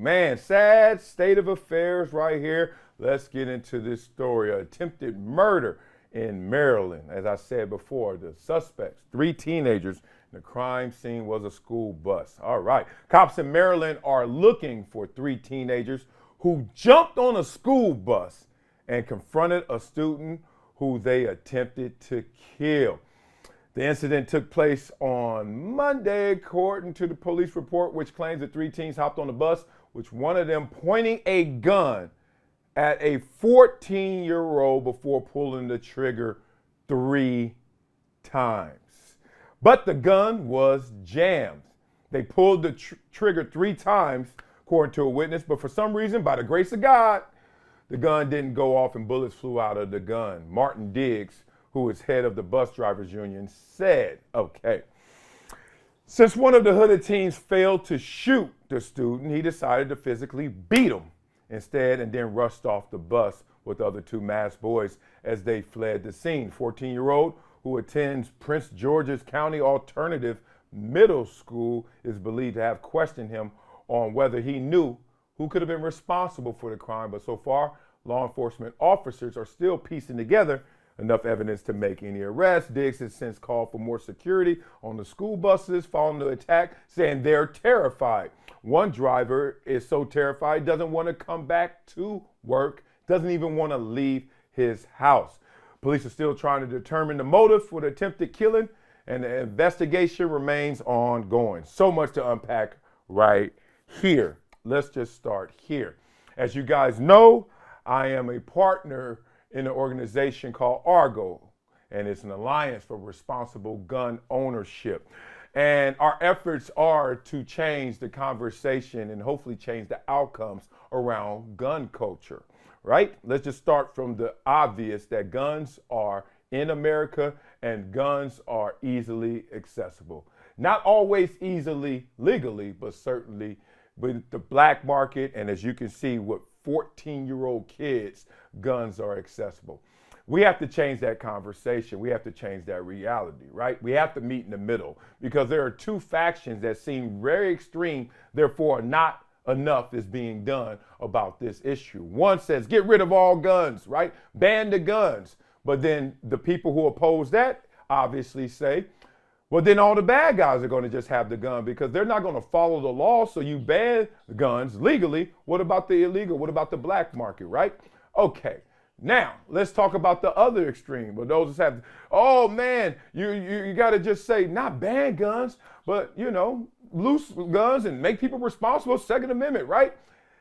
man, sad state of affairs right here. Let's get into this story. Attempted murder in Maryland. As I said before, the suspects, 3 teenagers. The crime scene was a school bus. All right. Cops in Maryland are looking for 3 teenagers who jumped on a school bus and confronted a student who they attempted to kill. The incident took place on Monday, according to the police report, which claims the 3 teens hopped on the bus, with one of them pointing a gun at a 14-year-old before pulling the trigger 3 times. But the gun was jammed. They pulled the trigger 3 times, according to a witness, but for some reason, by the grace of God, the gun didn't go off and bullets flew out of the gun. Martin Diggs, who is head of the bus drivers union, said, okay, since one of the hooded teens failed to shoot the student, he decided to physically beat him instead and then rushed off the bus with the other 2 masked boys as they fled the scene. 14-year-old who attends Prince George's County Alternative Middle School is believed to have questioned him on whether he knew who could have been responsible for the crime, but so far, law enforcement officers are still piecing together enough evidence to make any arrests. Diggs has since called for more security on the school buses following the attack, saying they're terrified. One driver is so terrified, doesn't want to come back to work, doesn't even want to leave his house. Police are still trying to determine the motive for the attempted killing, and the investigation remains ongoing. So much to unpack right here. Let's just start here. As you guys know, I am a partner in an organization called Argo, and it's an alliance for responsible gun ownership. And our efforts are to change the conversation and hopefully change the outcomes around gun culture, right? Let's just start from the obvious that guns are in America and guns are easily accessible. Not always easily legally, but certainly with the black market, and as you can see with 14-year-old kids, guns are accessible. We have to change that conversation. We have to change that reality, right? We have to meet in the middle because there are 2 factions that seem very extreme, therefore not enough is being done about this issue. One says, get rid of all guns, right? Ban the guns. But then the people who oppose that obviously say, well, then all the bad guys are going to just have the gun because they're not going to follow the law. So you ban guns legally. What about the illegal? What about the black market, right? Okay. Now, let's talk about the other extreme. But those that have, oh man, you got to just say not ban guns, but loose guns and make people responsible. Second Amendment, right?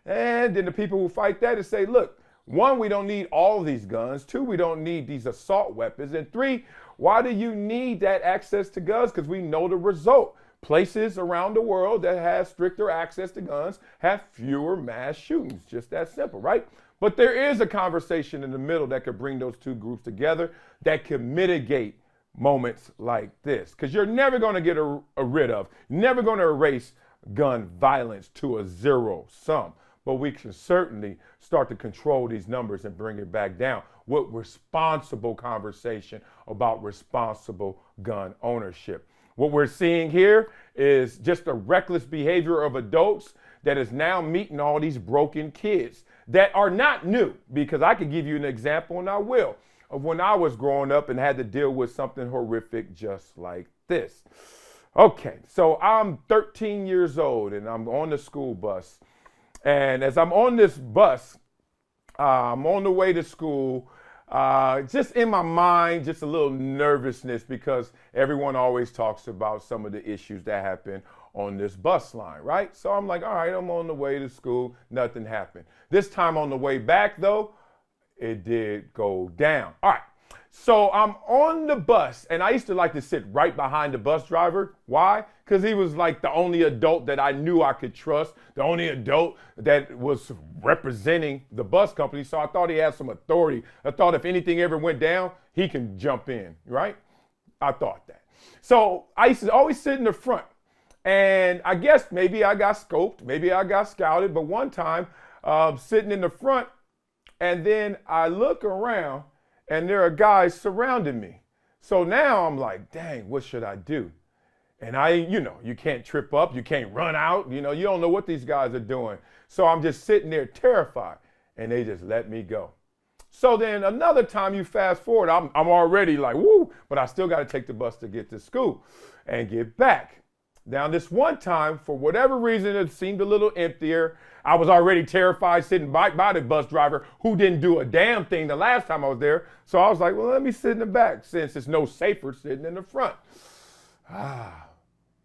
And then the people who fight that and say, look, 1, we don't need all of these guns. 2, we don't need these assault weapons. And 3, why do you need that access to guns? Because we know the result. Places around the world that have stricter access to guns have fewer mass shootings. Just that simple, right? But there is a conversation in the middle that could bring those 2 groups together that can mitigate moments like this. Because you're never going to get rid of, never going to erase gun violence to a 0 sum. But we can certainly start to control these numbers and bring it back down with responsible conversation about responsible gun ownership. What we're seeing here is just the reckless behavior of adults that is now meeting all these broken kids that are not new, because I could give you an example, and I will, of when I was growing up and had to deal with something horrific just like this. Okay, so I'm 13 years old and I'm on the school bus. And as I'm on this bus, I'm on the way to school, just in my mind, just a little nervousness because everyone always talks about some of the issues that happen on this bus line, right? So I'm like, all right, I'm on the way to school, nothing happened. This time on the way back though, it did go down. All right, so I'm on the bus and I used to like to sit right behind the bus driver. Why? Because he was like the only adult that I knew I could trust, the only adult that was representing the bus company. So I thought he had some authority. I thought if anything ever went down, he can jump in, right? I thought that. So I used to always sit in the front. And I guess maybe I got scoped, maybe I got scouted, but one time sitting in the front, and then I look around and there are guys surrounding me. So now I'm like, dang, what should I do? And you can't trip up, you can't run out, you don't know what these guys are doing. So I'm just sitting there terrified, and they just let me go. So then another time you fast forward, I'm already like, woo, but I still got to take the bus to get to school and get back. Now this one time, for whatever reason, it seemed a little emptier. I was already terrified sitting by the bus driver who didn't do a damn thing the last time I was there. So I was like, well, let me sit in the back since it's no safer sitting in the front.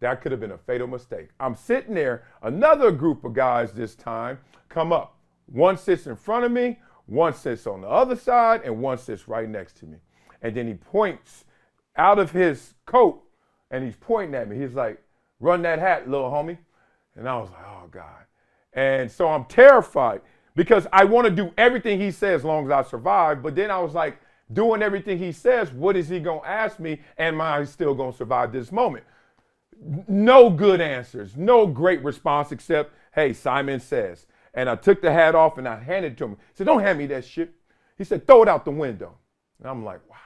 That could have been a fatal mistake. I'm sitting there, another group of guys this time come up. One sits in front of me, one sits on the other side, and one sits right next to me. And then he points out of his coat, and he's pointing at me. He's like, run that hat, little homie. And I was like, oh, God. And so I'm terrified because I want to do everything he says as long as I survive. But then I was like, doing everything he says, what is he going to ask me? And am I still going to survive this moment? No good answers, no great response except, hey, Simon says. And I took the hat off and I handed it to him. He said, don't hand me that shit. He said, throw it out the window. And I'm like, wow.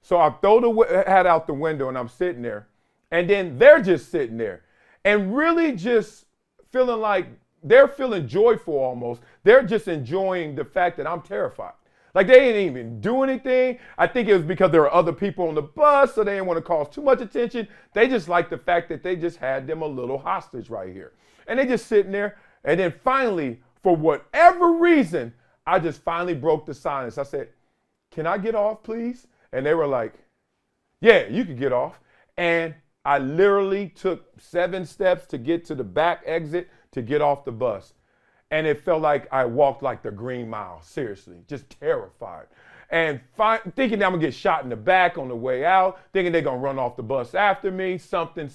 So I throw the hat out the window and I'm sitting there. And then they're just sitting there and really just feeling like they're feeling joyful almost. They're just enjoying the fact that I'm terrified. Like they didn't even do anything. I think it was because there were other people on the bus, so they didn't want to cause too much attention. They just liked the fact that they just had them a little hostage right here. And they just sitting there. And then finally, for whatever reason, I just finally broke the silence. I said, can I get off, please? And they were like, yeah, you can get off. And I literally took 7 steps to get to the back exit to get off the bus. And it felt like I walked like the Green Mile, seriously, just terrified. And thinking that I'm going to get shot in the back on the way out, thinking they're going to run off the bus after me, something.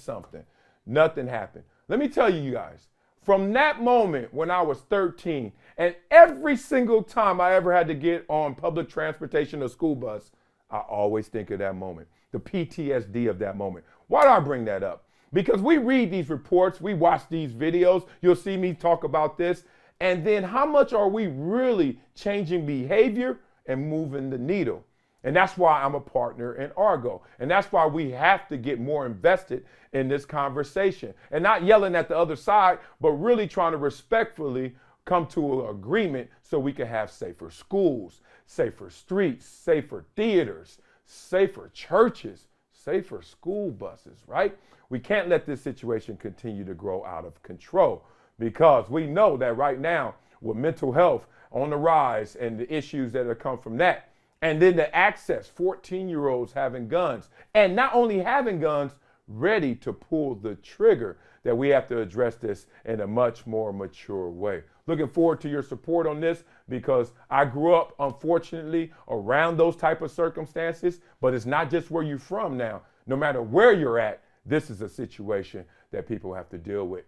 Nothing happened. Let me tell you guys, from that moment when I was 13, and every single time I ever had to get on public transportation or school bus, I always think of that moment, the PTSD of that moment. Why do I bring that up? Because we read these reports, we watch these videos, you'll see me talk about this, and then how much are we really changing behavior and moving the needle? And that's why I'm a partner in Argo. And that's why we have to get more invested in this conversation and not yelling at the other side, but really trying to respectfully come to an agreement so we can have safer schools, safer streets, safer theaters, safer churches, safer school buses, right? We can't let this situation continue to grow out of control because we know that right now with mental health on the rise and the issues that have come from that, and then the access, 14-year-olds having guns, and not only having guns, ready to pull the trigger, that we have to address this in a much more mature way. Looking forward to your support on this because I grew up, unfortunately, around those type of circumstances, but it's not just where you're from now. No matter where you're at, this is a situation that people have to deal with.